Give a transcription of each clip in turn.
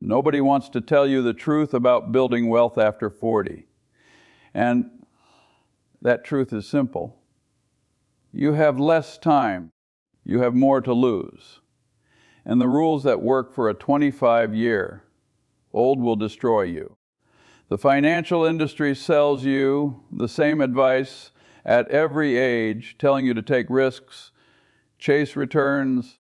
Nobody wants to tell you the truth about building wealth after 40. And that truth is simple. You have less time. You have more to lose. And the rules that work for a 25-year old will destroy you. The financial industry sells you the same advice at every age, telling you to take risks, chase returns,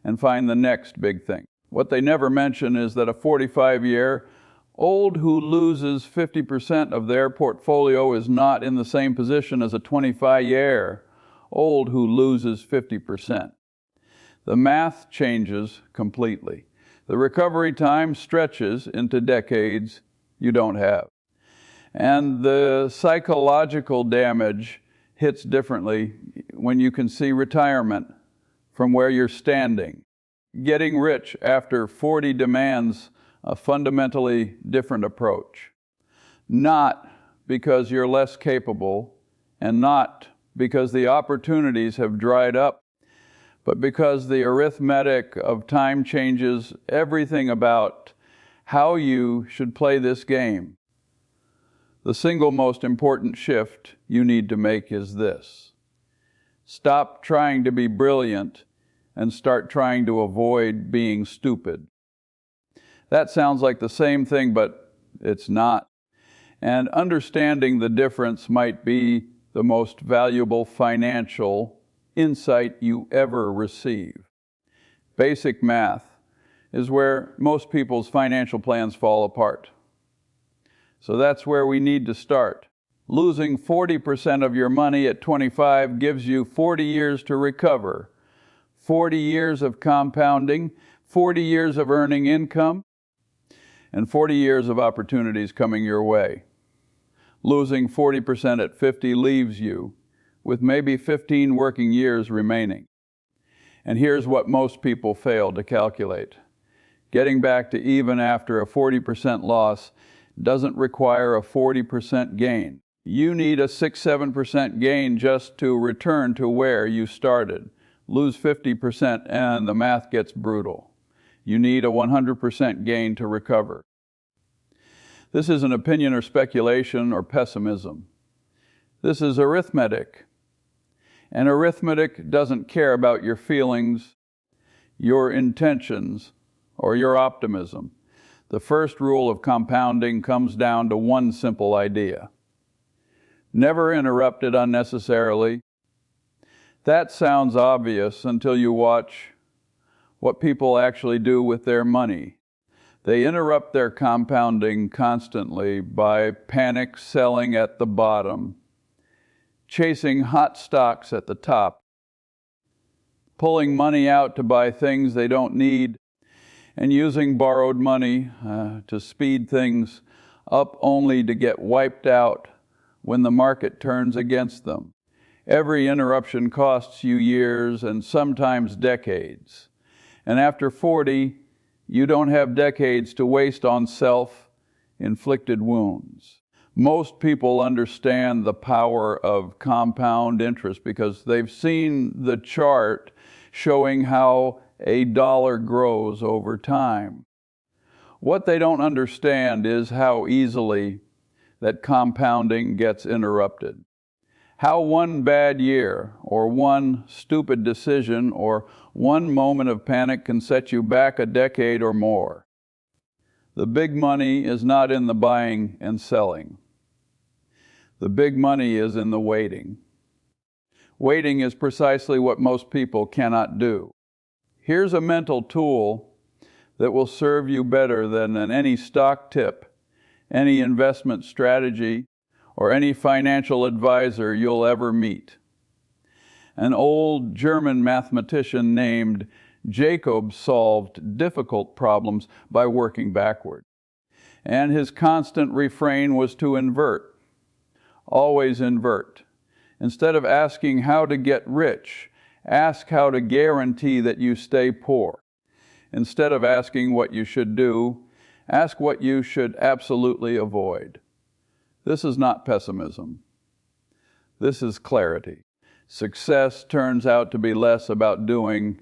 and find the next big thing. What they never mention is that a 45-year old who loses 50% of their portfolio is not in the same position as a 25-year old who loses 50%. The math changes completely. The recovery time stretches into decades you don't have. And the psychological damage hits differently when you can see retirement from where you're standing. Getting rich after 40 demands a fundamentally different approach. Not because you're less capable, and not because the opportunities have dried up, but because the arithmetic of time changes everything about how you should play this game. The single most important shift you need to make is this. Stop trying to be brilliant and start trying to avoid being stupid. That sounds like the same thing, but it's not. And understanding the difference might be the most valuable financial insight you ever receive. Basic math is where most people's financial plans fall apart. So that's where we need to start. Losing 40% of your money at 25 gives you 40 years to recover. 40 years of compounding, 40 years of earning income, and 40 years of opportunities coming your way. Losing 40% at 50 leaves you with maybe 15 working years remaining. And here's what most people fail to calculate. Getting back to even after a 40% loss doesn't require a 40% gain. You need a 6-7% gain just to return to where you started. Lose 50% and the math gets brutal. You need a 100% gain to recover. This isn't opinion or speculation or pessimism. This is arithmetic. And arithmetic doesn't care about your feelings, your intentions, or your optimism. The first rule of compounding comes down to one simple idea. Never interrupt it unnecessarily. That sounds obvious until you watch what people actually do with their money. They interrupt their compounding constantly by panic selling at the bottom, chasing hot stocks at the top, pulling money out to buy things they don't need, and using borrowed money to speed things up only to get wiped out when the market turns against them. Every interruption costs you years and sometimes decades. And after 40, you don't have decades to waste on self-inflicted wounds. Most people understand the power of compound interest because they've seen the chart showing how a dollar grows over time. What they don't understand is how easily that compounding gets interrupted. How one bad year, or one stupid decision, or one moment of panic can set you back a decade or more. The big money is not in the buying and selling. The big money is in the waiting. Waiting is precisely what most people cannot do. Here's a mental tool that will serve you better than any stock tip, any investment strategy, or any financial advisor you'll ever meet. An old German mathematician named Jacob solved difficult problems by working backward. And his constant refrain was to invert. Always invert. Instead of asking how to get rich, ask how to guarantee that you stay poor. Instead of asking what you should do, ask what you should absolutely avoid. This is not pessimism. This is clarity. Success turns out to be less about doing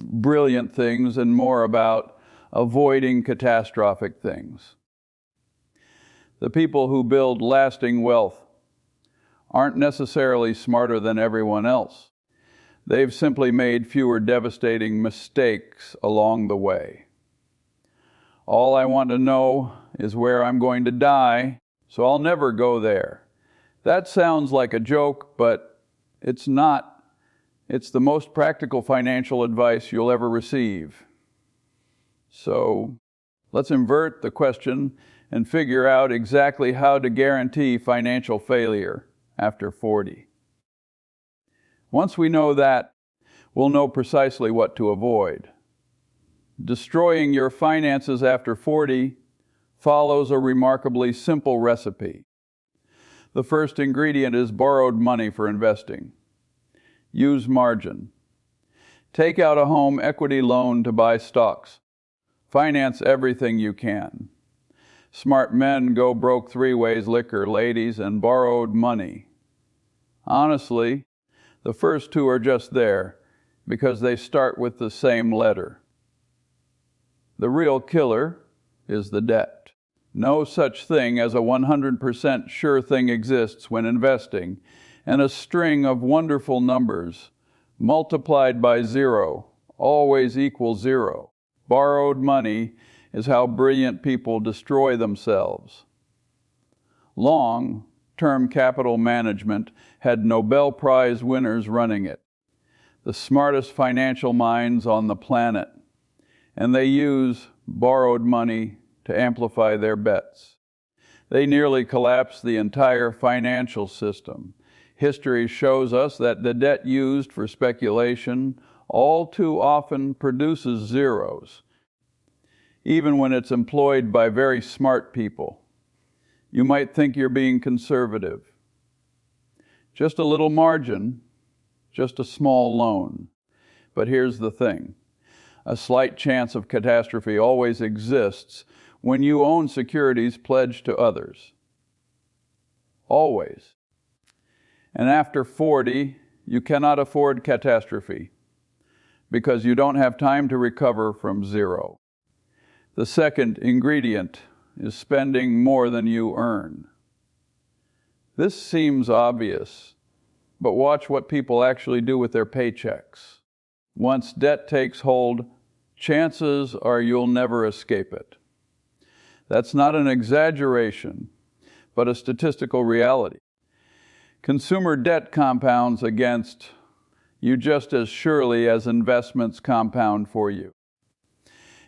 brilliant things and more about avoiding catastrophic things. The people who build lasting wealth aren't necessarily smarter than everyone else. They've simply made fewer devastating mistakes along the way. All I want to know is where I'm going to die, so I'll never go there. That sounds like a joke, but it's not. It's the most practical financial advice you'll ever receive. So let's invert the question and figure out exactly how to guarantee financial failure after 40. Once we know that, we'll know precisely what to avoid. Destroying your finances after 40 follows a remarkably simple recipe. The first ingredient is borrowed money for investing. Use margin. Take out a home equity loan to buy stocks. Finance everything you can. Smart men go broke 3 ways: liquor, ladies, and borrowed money. Honestly, the first 2 are just there because they start with the same letter. The real killer is the debt. No such thing as a 100% sure thing exists when investing, and a string of wonderful numbers multiplied by 0 always equals 0. Borrowed money is how brilliant people destroy themselves. Long-term capital management had Nobel Prize winners running it, the smartest financial minds on the planet, and they use borrowed money to amplify their bets. They nearly collapsed the entire financial system. History shows us that the debt used for speculation all too often produces zeros, even when it's employed by very smart people. You might think you're being conservative. Just a little margin, just a small loan. But here's the thing. A slight chance of catastrophe always exists when you own securities pledged to others. Always. And after 40, you cannot afford catastrophe because you don't have time to recover from 0. The second ingredient is spending more than you earn. This seems obvious, but watch what people actually do with their paychecks. Once debt takes hold, chances are you'll never escape it. That's not an exaggeration, but a statistical reality. Consumer debt compounds against you just as surely as investments compound for you.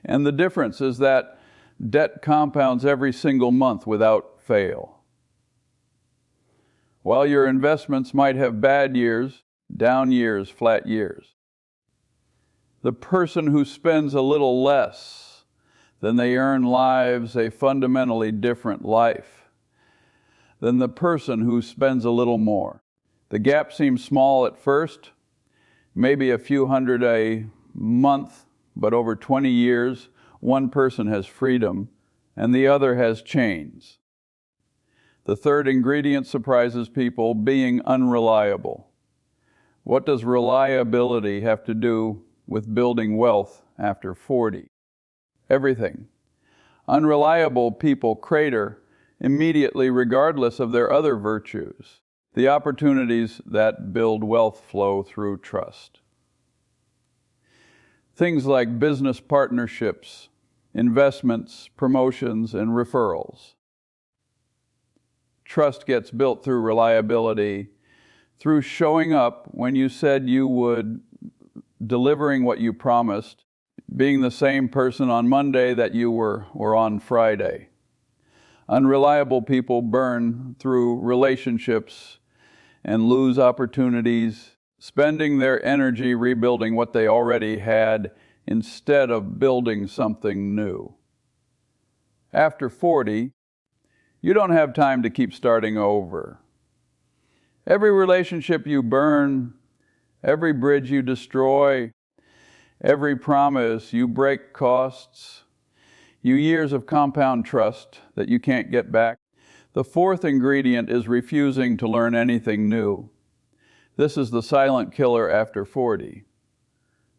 And the difference is that debt compounds every single month without fail. While your investments might have bad years, down years, flat years, the person who spends a little less than they earn lives a fundamentally different life than the person who spends a little more. The gap seems small at first, maybe a few hundred a month, but over 20 years, one person has freedom and the other has chains. The third ingredient surprises people: being unreliable. What does reliability have to do with building wealth after 40? Everything. Unreliable people crater immediately regardless of their other virtues. The opportunities that build wealth flow through trust. Things like business partnerships, investments, promotions, and referrals. Trust gets built through reliability, through showing up when you said you would, delivering what you promised, being the same person on Monday that you were on Friday. Unreliable people burn through relationships and lose opportunities, spending their energy rebuilding what they already had instead of building something new. After 40, you don't have time to keep starting over. Every relationship you burn, every bridge you destroy, every promise you break costs you years of compound trust that you can't get back. The fourth ingredient is refusing to learn anything new. This is the silent killer after 40.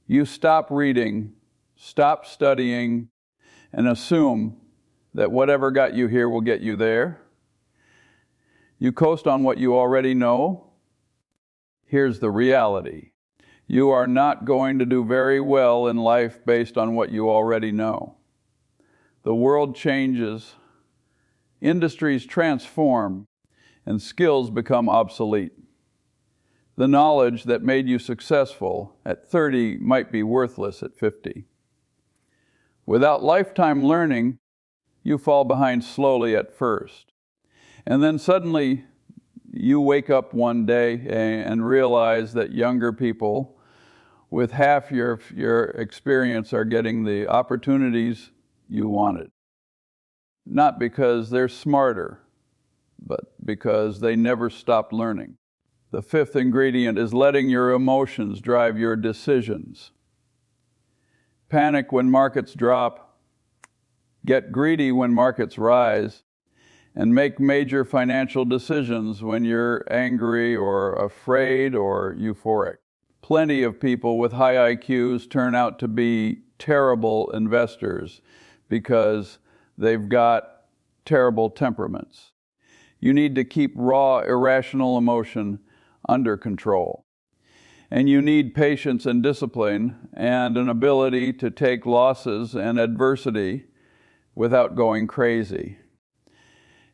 You stop reading, stop studying, and assume that whatever got you here will get you there. You coast on what you already know. Here's the reality. You are not going to do very well in life based on what you already know. The world changes, industries transform, and skills become obsolete. The knowledge that made you successful at 30 might be worthless at 50. Without lifetime learning, you fall behind slowly at first. And then suddenly you wake up one day and realize that younger people with half your experience are getting the opportunities you wanted. Not because they're smarter, but because they never stopped learning. The fifth ingredient is letting your emotions drive your decisions. Panic when markets drop, get greedy when markets rise, and make major financial decisions when you're angry or afraid or euphoric. Plenty of people with high IQs turn out to be terrible investors because they've got terrible temperaments. You need to keep raw, irrational emotion under control. And you need patience and discipline and an ability to take losses and adversity without going crazy.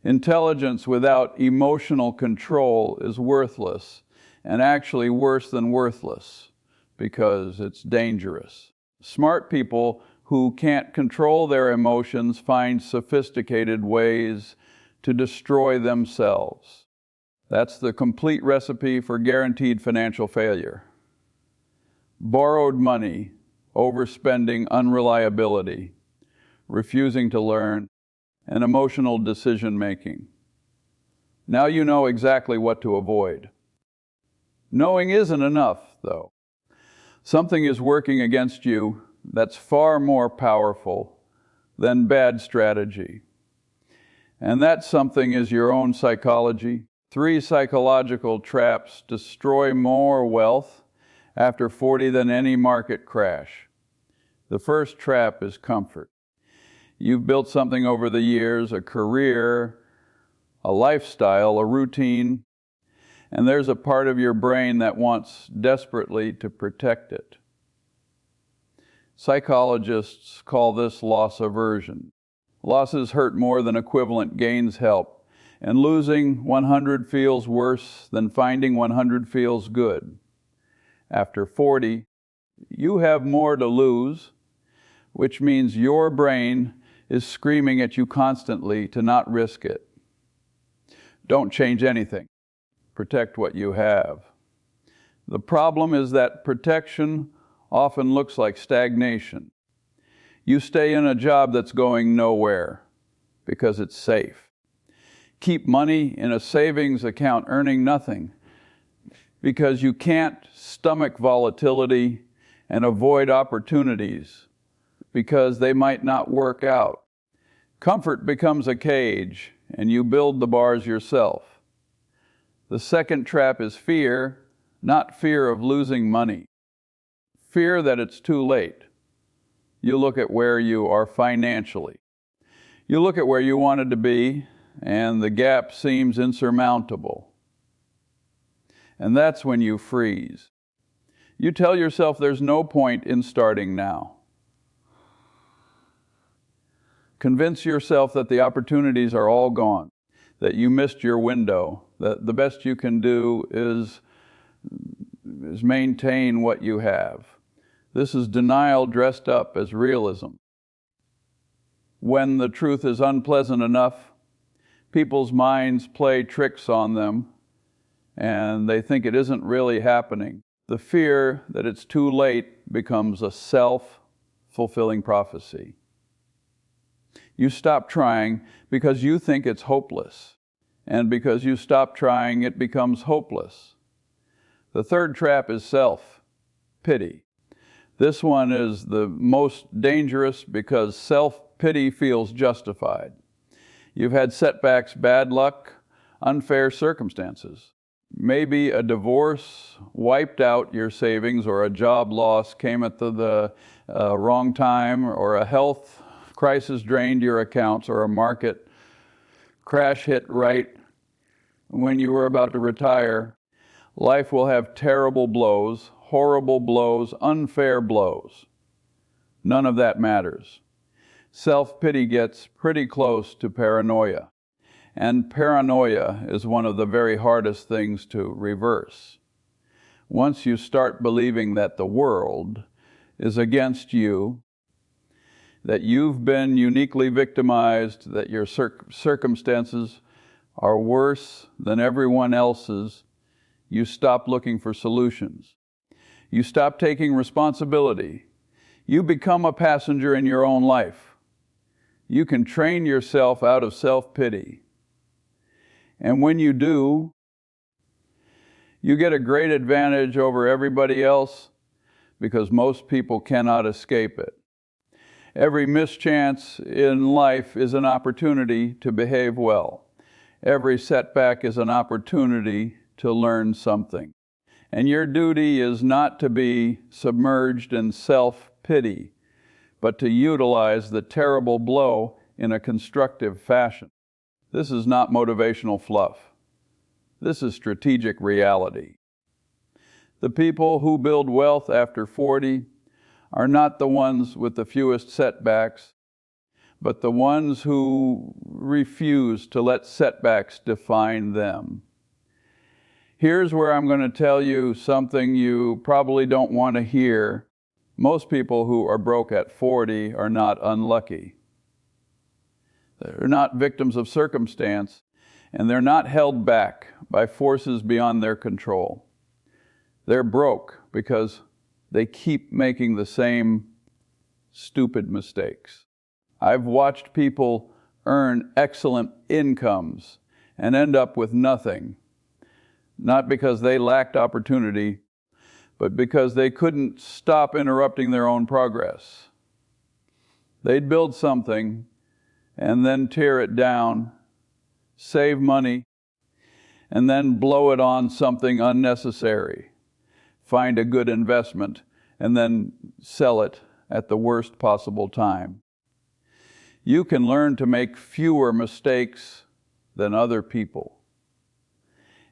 Intelligence without emotional control is worthless, and actually worse than worthless, because it's dangerous. Smart people who can't control their emotions find sophisticated ways to destroy themselves. That's the complete recipe for guaranteed financial failure. Borrowed money, overspending, unreliability, refusing to learn, and emotional decision-making. Now you know exactly what to avoid. Knowing isn't enough, though. Something is working against you that's far more powerful than bad strategy. And that something is your own psychology. 3 psychological traps destroy more wealth after 40 than any market crash. The first trap is comfort. You've built something over the years, a career, a lifestyle, a routine, and there's a part of your brain that wants desperately to protect it. Psychologists call this loss aversion. Losses hurt more than equivalent gains help, and losing 100 feels worse than finding 100 feels good. After 40, you have more to lose, which means your brain is screaming at you constantly to not risk it. Don't change anything. Protect what you have. The problem is that protection often looks like stagnation. You stay in a job that's going nowhere because it's safe. Keep money in a savings account earning nothing because you can't stomach volatility and avoid opportunities because they might not work out. Comfort becomes a cage, and you build the bars yourself. The second trap is fear, not fear of losing money. Fear that it's too late. You look at where you are financially. You look at where you wanted to be, and the gap seems insurmountable. And that's when you freeze. You tell yourself there's no point in starting now. Convince yourself that the opportunities are all gone, that you missed your window, that the best you can do is maintain what you have. This is denial dressed up as realism. When the truth is unpleasant enough, people's minds play tricks on them, and they think it isn't really happening. The fear that it's too late becomes a self-fulfilling prophecy. You stop trying because you think it's hopeless. And because you stop trying, it becomes hopeless. The third trap is self-pity. This one is the most dangerous because self-pity feels justified. You've had setbacks, bad luck, unfair circumstances. Maybe a divorce wiped out your savings, or a job loss came at the wrong time, or a health crisis drained your accounts, or a market crash hit right when you were about to retire, life will have terrible blows, horrible blows, unfair blows. None of that matters. Self-pity gets pretty close to paranoia, and paranoia is one of the very hardest things to reverse. Once you start believing that the world is against you, that you've been uniquely victimized, that your circumstances are worse than everyone else's, you stop looking for solutions. You stop taking responsibility. You become a passenger in your own life. You can train yourself out of self-pity. And when you do, you get a great advantage over everybody else because most people cannot escape it. Every mischance in life is an opportunity to behave well. Every setback is an opportunity to learn something. And your duty is not to be submerged in self-pity, but to utilize the terrible blow in a constructive fashion. This is not motivational fluff. This is strategic reality. The people who build wealth after 40 are not the ones with the fewest setbacks, but the ones who refuse to let setbacks define them. Here's where I'm going to tell you something you probably don't want to hear. Most people who are broke at 40 are not unlucky. They're not victims of circumstance, and they're not held back by forces beyond their control. They're broke because they keep making the same stupid mistakes. I've watched people earn excellent incomes and end up with nothing, not because they lacked opportunity, but because they couldn't stop interrupting their own progress. They'd build something and then tear it down, save money, and then blow it on something unnecessary. Find a good investment, and then sell it at the worst possible time. You can learn to make fewer mistakes than other people.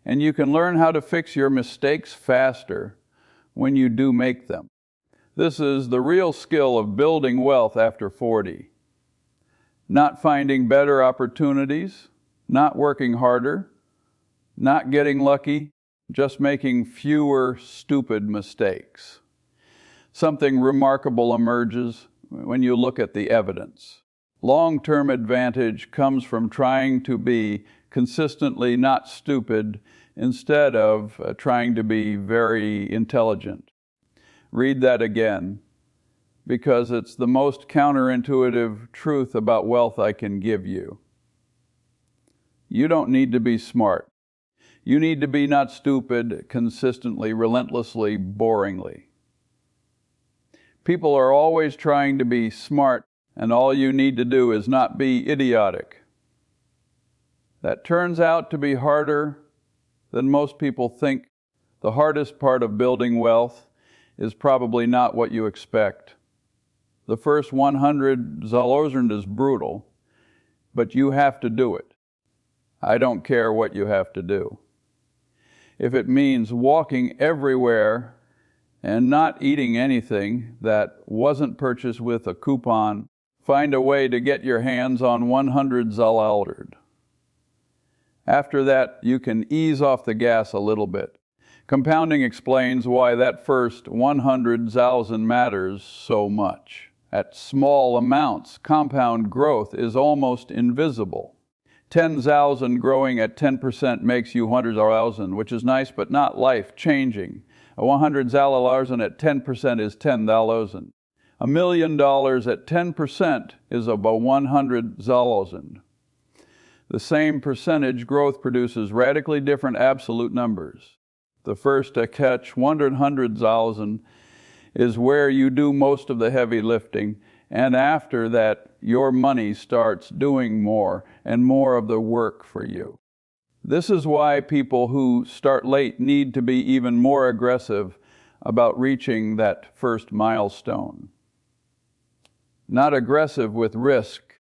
And you can learn how to fix your mistakes faster when you do make them. This is the real skill of building wealth after 40. Not finding better opportunities, not working harder, not getting lucky, just making fewer stupid mistakes. Something remarkable emerges when you look at the evidence. Long-term advantage comes from trying to be consistently not stupid instead of trying to be very intelligent. Read that again, because it's the most counterintuitive truth about wealth I can give you. You don't need to be smart. You need to be not stupid, consistently, relentlessly, boringly. People are always trying to be smart, and all you need to do is not be idiotic. That turns out to be harder than most people think. The hardest part of building wealth is probably not what you expect. The first 100 Zalozern is brutal, but you have to do it. I don't care what you have to do. If it means walking everywhere and not eating anything that wasn't purchased with a coupon, find a way to get your hands on 100 Zalozern. After that, you can ease off the gas a little bit. Compounding explains why that first 100 Zalozern matters so much. At small amounts, compound growth is almost invisible. 10,000 growing at 10% makes you 100,000, which is nice but not life-changing. A 100 Zalozern at 10% is 10,000. $1 million at 10% is about 100 Zalozern. The same percentage growth produces radically different absolute numbers. The first to catch 100,000 is where you do most of the heavy lifting, and after that, your money starts doing more and more of the work for you. This is why people who start late need to be even more aggressive about reaching that first milestone. not aggressive with risk,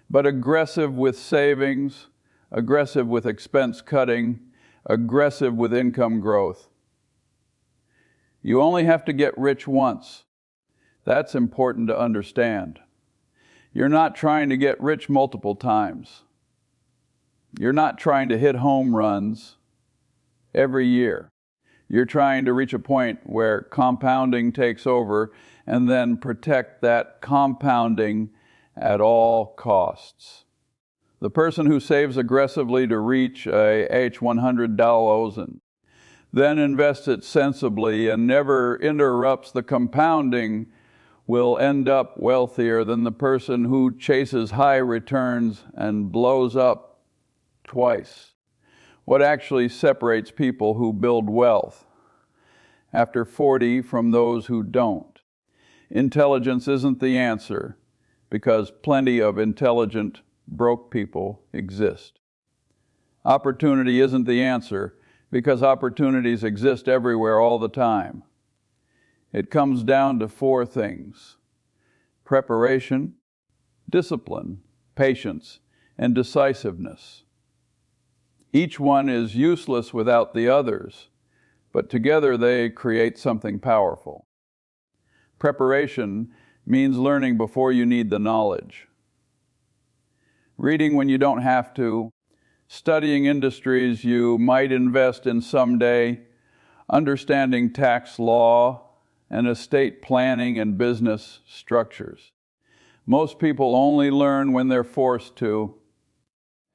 but aggressive with savings, aggressive with expense cutting, aggressive with income growth. You only have to get rich once. That's important to understand. You're not trying to get rich multiple times. You're not trying to hit home runs every year. You're trying to reach a point where compounding takes over and then protect that compounding at all costs. The person who saves aggressively to reach a $100 and then invests it sensibly and never interrupts the compounding will end up wealthier than the person who chases high returns and blows up twice. What actually separates people who build wealth after 40 from those who don't? Intelligence isn't the answer, because plenty of intelligent, broke people exist. Opportunity isn't the answer, because opportunities exist everywhere all the time. It comes down to 4 things: preparation, discipline, patience, and decisiveness. Each one is useless without the others, but together they create something powerful. Preparation means learning before you need the knowledge. Reading when you don't have to, studying industries you might invest in someday, understanding tax law and estate planning and business structures. Most people only learn when they're forced to,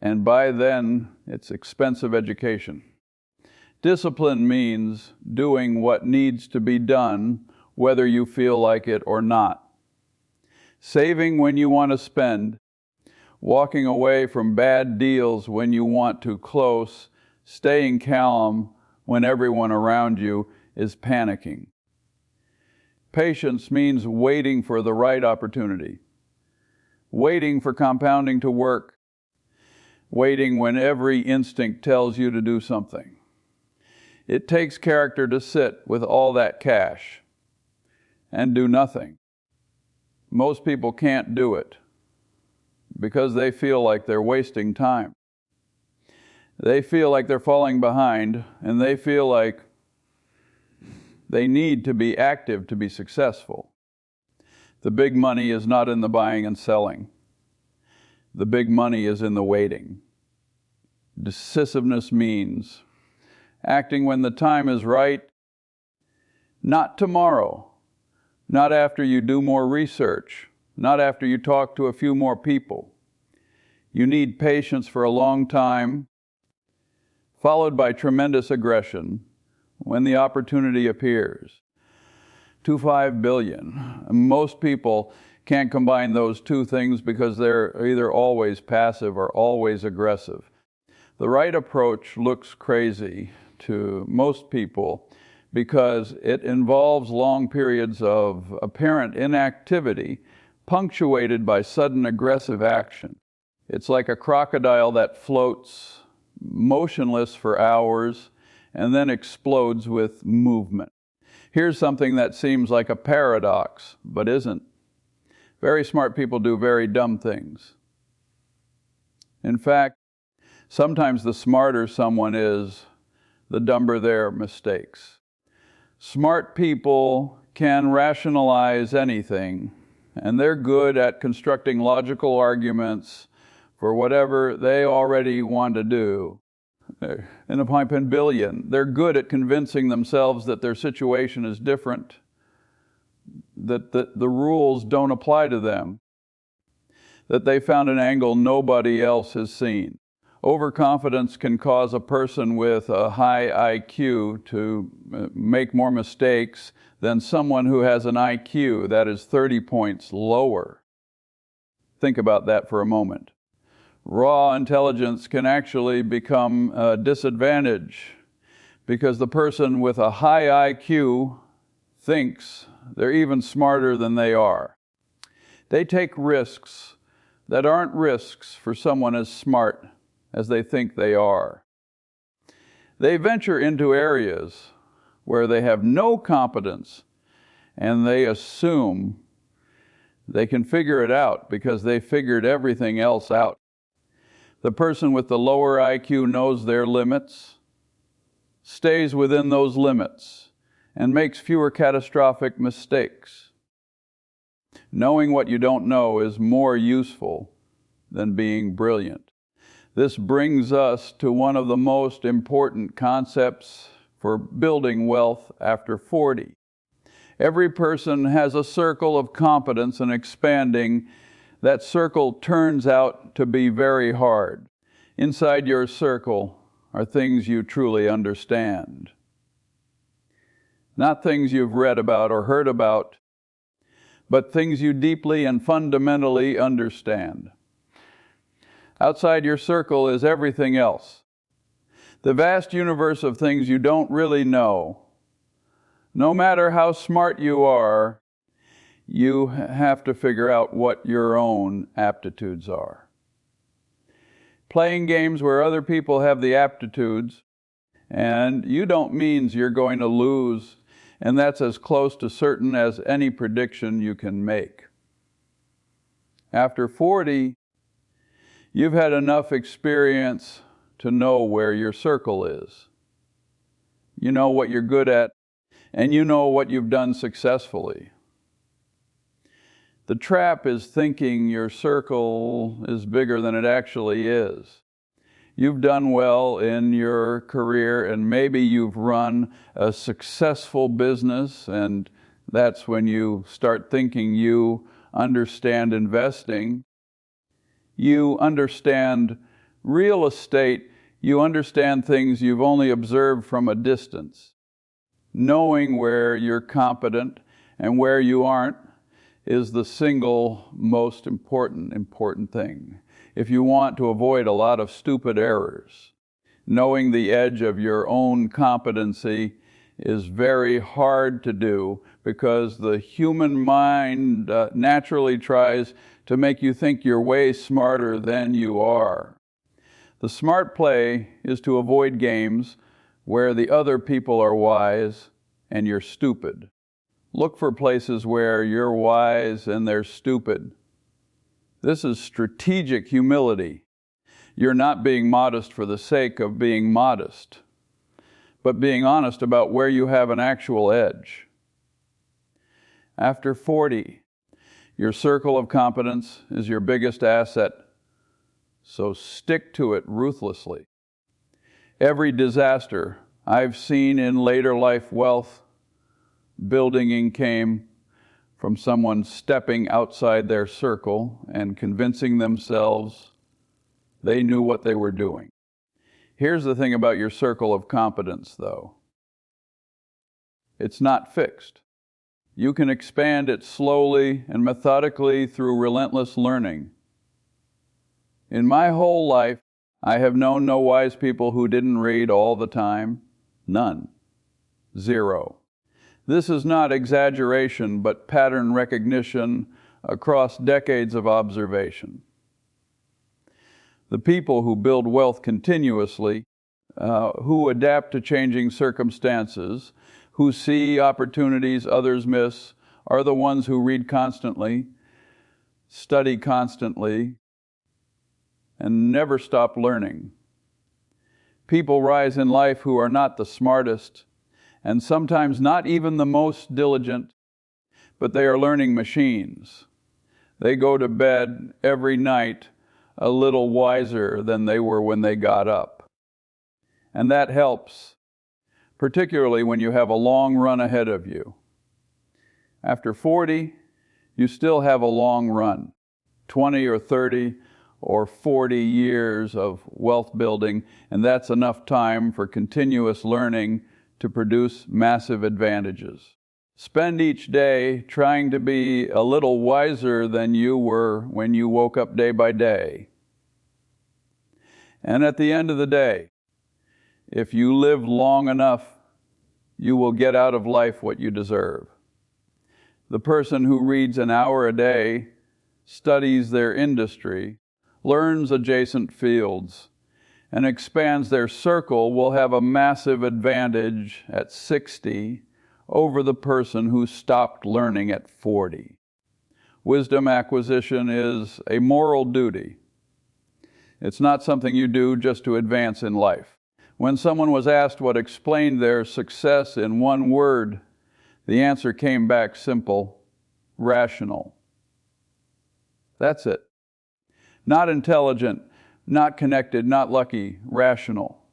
and by then it's expensive education. Discipline means doing what needs to be done, whether you feel like it or not. Saving when you want to spend, walking away from bad deals when you want to close, staying calm when everyone around you is panicking. Patience means waiting for the right opportunity, waiting for compounding to work, waiting when every instinct tells you to do something. It takes character to sit with all that cash and do nothing. Most people can't do it because they feel like they're wasting time. They feel like they're falling behind, and they feel like they need to be active to be successful. The big money is not in the buying and selling. The big money is in the waiting. Decisiveness means acting when the time is right, not tomorrow, not after you do more research, not after you talk to a few more people. You need patience for a long time, followed by tremendous aggression when the opportunity appears. 25 billion. Most people can't combine those 2 things because they're either always passive or always aggressive. The right approach looks crazy to most people because it involves long periods of apparent inactivity punctuated by sudden aggressive action. It's like a crocodile that floats motionless for hours and then explodes with movement. Here's something that seems like a paradox, but isn't. Very smart people do very dumb things. In fact, sometimes the smarter someone is, the dumber their mistakes. Smart people can rationalize anything, and they're good at constructing logical arguments for whatever they already want to do. In a pipe and billion, they're good at convincing themselves that their situation is different, that the rules don't apply to them, that they found an angle nobody else has seen. Overconfidence can cause a person with a high IQ to make more mistakes than someone who has an IQ that is 30 points lower. Think about that for a moment. Raw intelligence can actually become a disadvantage because the person with a high IQ thinks they're even smarter than they are. They take risks that aren't risks for someone as smart as they think they are. They venture into areas where they have no competence, and they assume They can figure it out because they figured everything else out. The person with the lower IQ knows their limits, stays within those limits, and makes fewer catastrophic mistakes. Knowing what you don't know is more useful than being brilliant. This brings us to one of the most important concepts for building wealth after 40. Every person has a circle of competence, and expanding that circle turns out to be very hard. Inside your circle are things you truly understand. Not things you've read about or heard about, but things you deeply and fundamentally understand. Outside your circle is everything else. The vast universe of things you don't really know. No matter how smart you are, you have to figure out what your own aptitudes are. Playing games where other people have the aptitudes, and you don't means you're going to lose, and that's as close to certain as any prediction you can make. After 40, you've had enough experience to know where your circle is. You know what you're good at, and you know what you've done successfully. The trap is thinking your circle is bigger than it actually is. You've done well in your career, and maybe you've run a successful business, and that's when you start thinking you understand investing. You understand real estate. You understand things you've only observed from a distance. Knowing where you're competent and where you aren't is the single most important thing. If you want to avoid a lot of stupid errors, knowing the edge of your own competency is very hard to do, because the human mind naturally tries to make you think you're way smarter than you are. The smart play is to avoid games where the other people are wise and you're stupid. Look for places where you're wise and they're stupid. This is strategic humility. You're not being modest for the sake of being modest, but being honest about where you have an actual edge. After 40, your circle of competence is your biggest asset, so stick to it ruthlessly. Every disaster I've seen in later life wealth building came from someone stepping outside their circle and convincing themselves they knew what they were doing. Here's the thing about your circle of competence, though. It's not fixed. You can expand it slowly and methodically through relentless learning. In my whole life, I have known no wise people who didn't read all the time. None. Zero. This is not exaggeration, but pattern recognition across decades of observation. The people who build wealth continuously, who adapt to changing circumstances, who see opportunities others miss, are the ones who read constantly, study constantly, and never stop learning. People rise in life who are not the smartest, and sometimes not even the most diligent, but they are learning machines. They go to bed every night a little wiser than they were when they got up. And that helps, particularly when you have a long run ahead of you. After 40, you still have a long run, 20 or 30 or 40 years of wealth building, and that's enough time for continuous learning to produce massive advantages. Spend each day trying to be a little wiser than you were when you woke up day by day. And at the end of the day, if you live long enough, you will get out of life what you deserve. The person who reads an hour a day, studies their industry, learns adjacent fields, and expands their circle will have a massive advantage at 60 over the person who stopped learning at 40. Wisdom acquisition is a moral duty. It's not something you do just to advance in life. When someone was asked what explained their success in one word, the answer came back simple: rational. That's it. Not intelligent, not connected, not lucky, rational.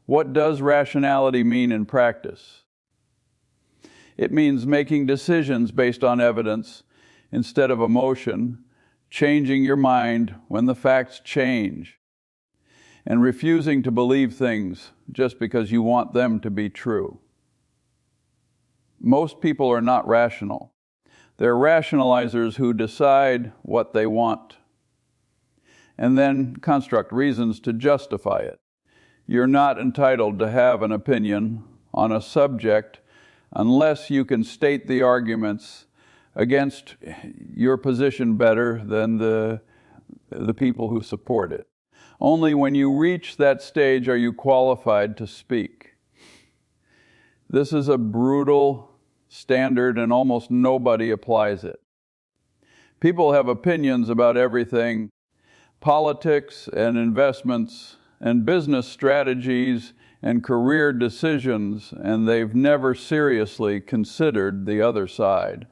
What does rationality mean in practice? It means making decisions based on evidence instead of emotion, changing your mind when the facts change, and refusing to believe things just because you want them to be true. Most people are not rational. They're rationalizers who decide what they want and then construct reasons to justify it. You're not entitled to have an opinion on a subject unless you can state the arguments against your position better than the people who support it. Only when you reach that stage are you qualified to speak. This is a brutal standard and almost nobody applies it. People have opinions about everything: politics and investments and business strategies and career decisions, and they've never seriously considered the other side.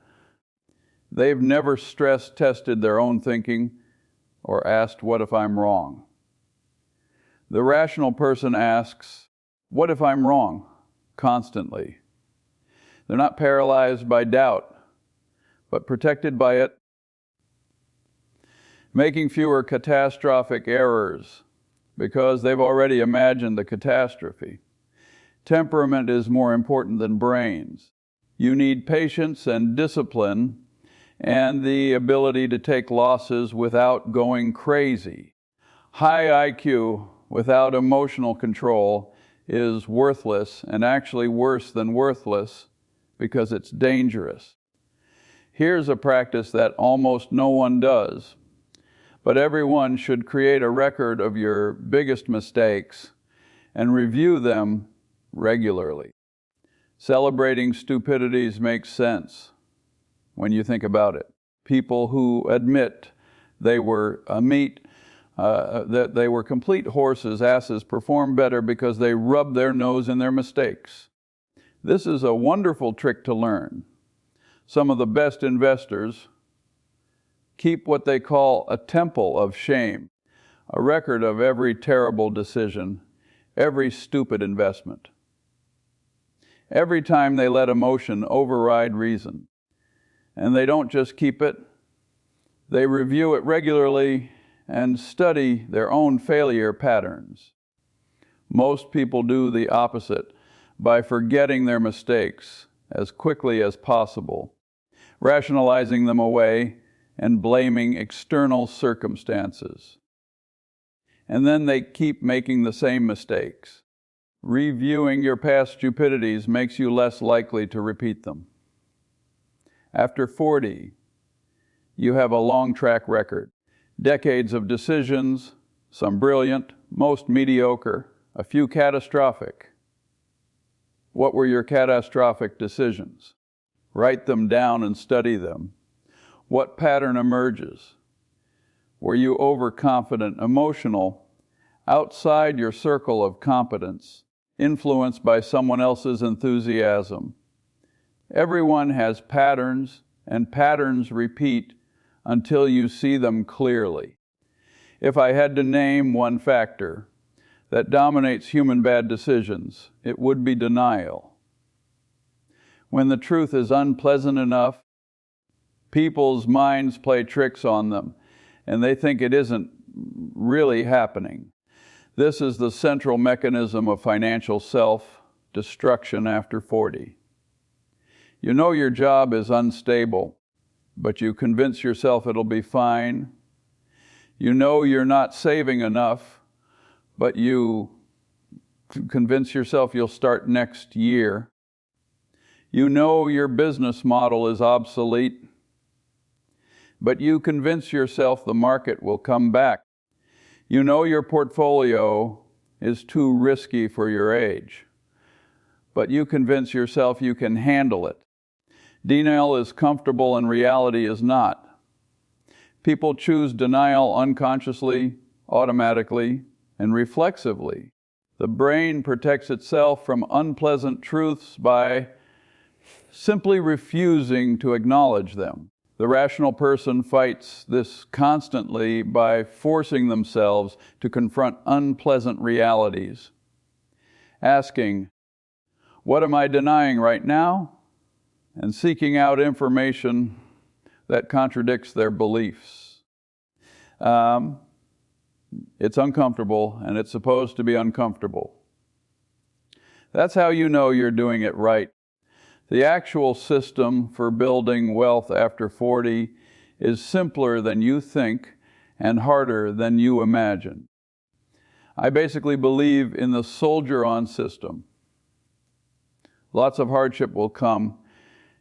They've never stress-tested their own thinking or asked, "What if I'm wrong?" The rational person asks, "What if I'm wrong?" constantly. They're not paralyzed by doubt, but protected by it, making fewer catastrophic errors because they've already imagined the catastrophe. Temperament is more important than brains. You need patience and discipline and the ability to take losses without going crazy. High IQ without emotional control is worthless, and actually worse than worthless, because it's dangerous. Here's a practice that almost no one does, but everyone should create a record of your biggest mistakes and review them regularly. Celebrating stupidities makes sense when you think about it. People who admit they were that they were complete horses, asses, perform better because they rub their nose in their mistakes. This is a wonderful trick to learn. Some of the best investors keep what they call a temple of shame, a record of every terrible decision, every stupid investment. Every time they let emotion override reason. And they don't just keep it, they review it regularly and study their own failure patterns. Most people do the opposite by forgetting their mistakes as quickly as possible, rationalizing them away and blaming external circumstances. And then they keep making the same mistakes. Reviewing your past stupidities makes you less likely to repeat them. After 40, you have a long track record. Decades of decisions, some brilliant, most mediocre, a few catastrophic. What were your catastrophic decisions? Write them down and study them. What pattern emerges? Were you overconfident, emotional, outside your circle of competence, influenced by someone else's enthusiasm? Everyone has patterns, and patterns repeat until you see them clearly. If I had to name one factor that dominates human bad decisions, it would be denial. When the truth is unpleasant enough, people's minds play tricks on them, and they think it isn't really happening. This is the central mechanism of financial self-destruction after 40. You know your job is unstable, but you convince yourself it'll be fine. You know you're not saving enough, but you convince yourself you'll start next year. You know your business model is obsolete, but you convince yourself the market will come back. You know your portfolio is too risky for your age, but you convince yourself you can handle it. Denial is comfortable and reality is not. People choose denial unconsciously, automatically, and reflexively. The brain protects itself from unpleasant truths by simply refusing to acknowledge them. The rational person fights this constantly by forcing themselves to confront unpleasant realities, asking, "What am I denying right now?" and seeking out information that contradicts their beliefs. It's uncomfortable, and it's supposed to be uncomfortable. That's how you know you're doing it right. The actual system for building wealth after 40 is simpler than you think and harder than you imagine. I basically believe in the soldier-on system. Lots of hardship will come,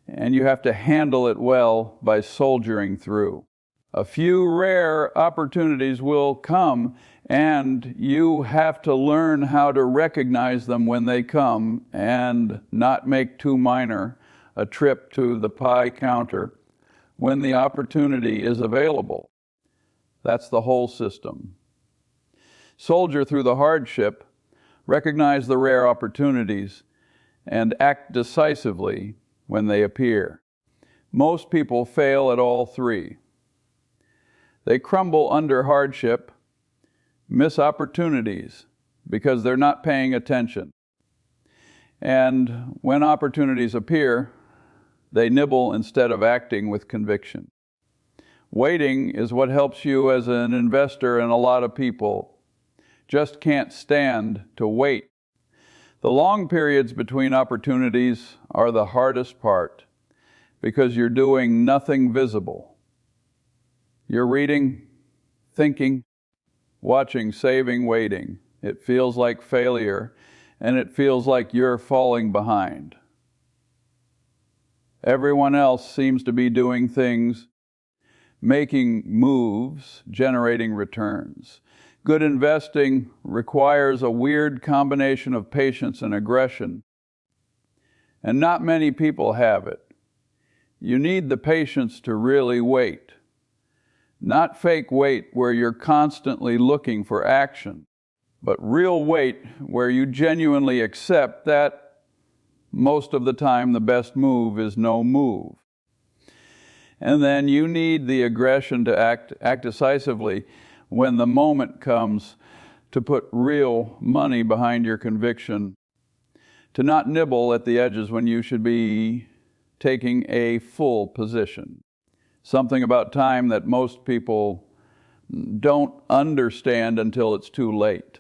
and you have to handle it well by soldiering through. A few rare opportunities will come, and you have to learn how to recognize them when they come and not make too minor a trip to the pie counter when the opportunity is available. That's the whole system. Soldier through the hardship, recognize the rare opportunities, and act decisively when they appear. Most people fail at all three. They crumble under hardship, miss opportunities because they're not paying attention. And when opportunities appear, they nibble instead of acting with conviction. Waiting is what helps you as an investor, and a lot of people just can't stand to wait. The long periods between opportunities are the hardest part because you're doing nothing visible. You're reading, thinking, watching, saving, waiting. It feels like failure, and it feels like you're falling behind. Everyone else seems to be doing things, making moves, generating returns. Good investing requires a weird combination of patience and aggression, and not many people have it. You need the patience to really wait. Not fake wait where you're constantly looking for action, but real wait where you genuinely accept that most of the time the best move is no move. And then you need the aggression to act decisively when the moment comes to put real money behind your conviction, to not nibble at the edges when you should be taking a full position. Something about time that most people don't understand until it's too late.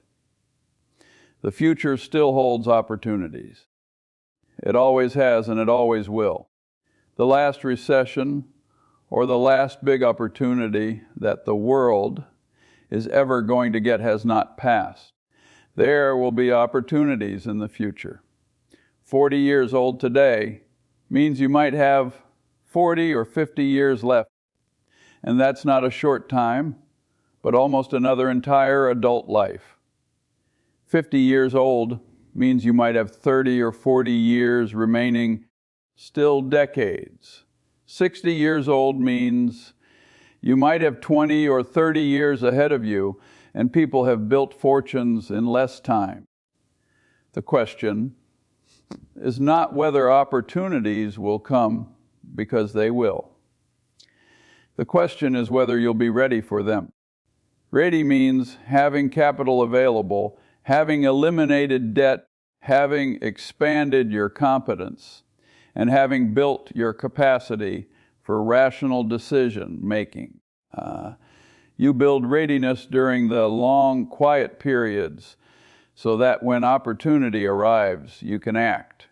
The future still holds opportunities. It always has, and it always will. The last recession or the last big opportunity that the world is ever going to get has not passed. There will be opportunities in the future. 40 years old today means you might have 40 or 50 years left. And that's not a short time, but almost another entire adult life. 50 years old means you might have 30 or 40 years remaining, still decades. 60 years old means you might have 20 or 30 years ahead of you, and people have built fortunes in less time. The question is not whether opportunities will come, because they will. The question is whether you'll be ready for them. Ready means having capital available, having eliminated debt, having expanded your competence, and having built your capacity for rational decision making. You build readiness during the long, quiet periods so that when opportunity arrives, you can act.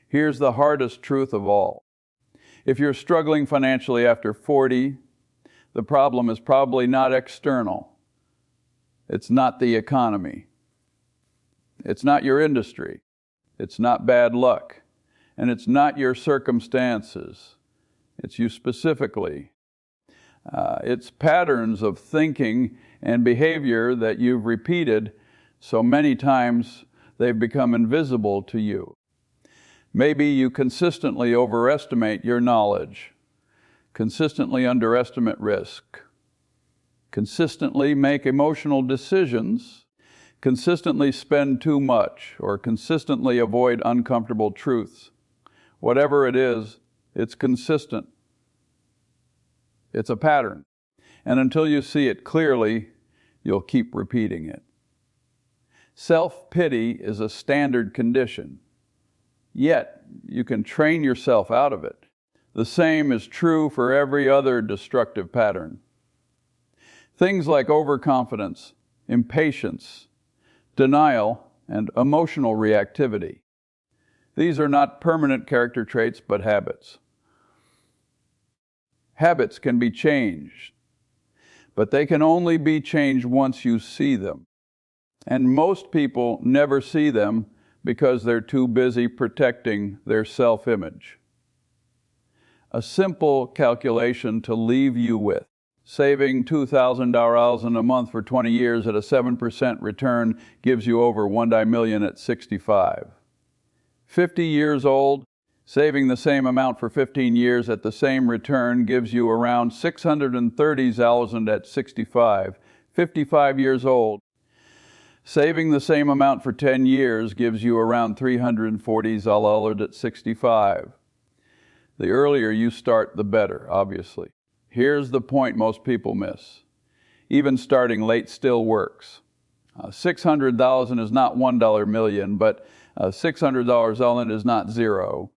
Here's the hardest truth of all. If you're struggling financially after 40, the problem is probably not external. It's not the economy. It's not your industry. It's not bad luck. And it's not your circumstances. It's you specifically. It's patterns of thinking and behavior that you've repeated so many times they've become invisible to you. Maybe you consistently overestimate your knowledge, consistently underestimate risk, consistently make emotional decisions, consistently spend too much, or consistently avoid uncomfortable truths. Whatever it is, it's consistent. It's a pattern. And until you see it clearly, you'll keep repeating it. Self-pity is a standard condition. Yet, you can train yourself out of it. The same is true for every other destructive pattern. Things like overconfidence, impatience, denial, and emotional reactivity. These are not permanent character traits, but habits. Habits can be changed, but they can only be changed once you see them. And most people never see them because they're too busy protecting their self-image. A simple calculation to leave you with: saving $2,000 in a month for 20 years at a 7% return gives you over $1 million at 65. 50 years old, saving the same amount for 15 years at the same return gives you around $630,000 at 65. 55 years old, saving the same amount for 10 years gives you around $340,000 at 65. The earlier you start, the better, obviously. Here's the point most people miss. Even starting late still works. $600,000 is not $1 million, but $600 all in is not zero.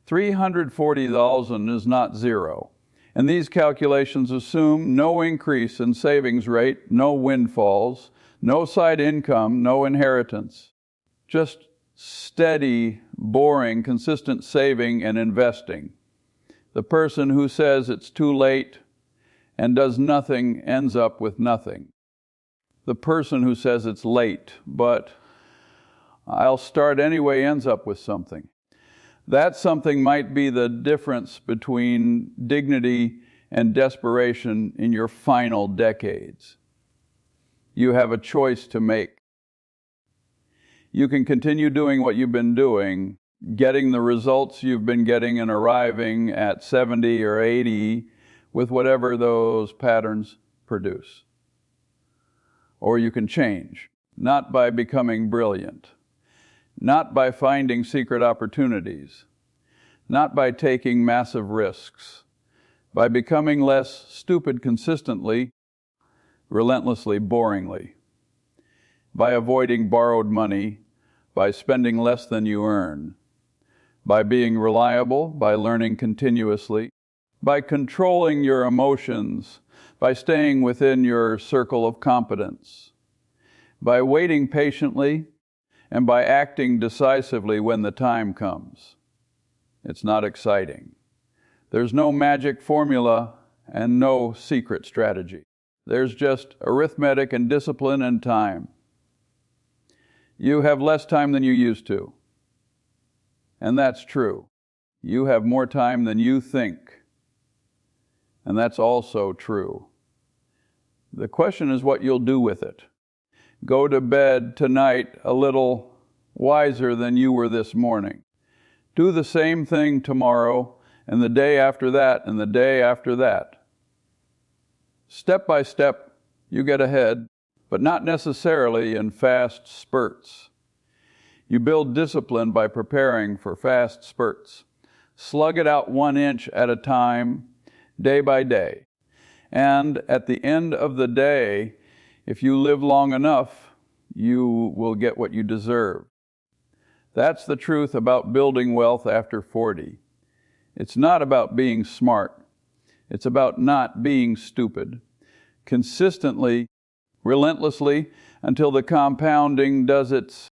$340,000 is not zero. And these calculations assume no increase in savings rate, no windfalls, no side income, no inheritance. Just steady, boring, consistent saving and investing. The person who says it's too late and does nothing ends up with nothing. The person who says it's late, but I'll start anyway, ends up with something. That something might be the difference between dignity and desperation in your final decades. You have a choice to make. You can continue doing what you've been doing, getting the results you've been getting and arriving at 70 or 80 with whatever those patterns produce. Or you can change, not by becoming brilliant, not by finding secret opportunities, not by taking massive risks, by becoming less stupid consistently, relentlessly, boringly, by avoiding borrowed money, by spending less than you earn, by being reliable, by learning continuously, by controlling your emotions, by staying within your circle of competence, by waiting patiently, and by acting decisively when the time comes. It's not exciting. There's no magic formula and no secret strategy. There's just arithmetic and discipline and time. You have less time than you used to. And that's true. You have more time than you think. And that's also true. The question is what you'll do with it. Go to bed tonight a little wiser than you were this morning. Do the same thing tomorrow, and the day after that, and the day after that. Step by step, you get ahead, but not necessarily in fast spurts. You build discipline by preparing for fast spurts. Slug it out 1 inch at a time, day by day. And at the end of the day, if you live long enough, you will get what you deserve. That's the truth about building wealth after 40. It's not about being smart. It's about not being stupid. Consistently, relentlessly, until the compounding does its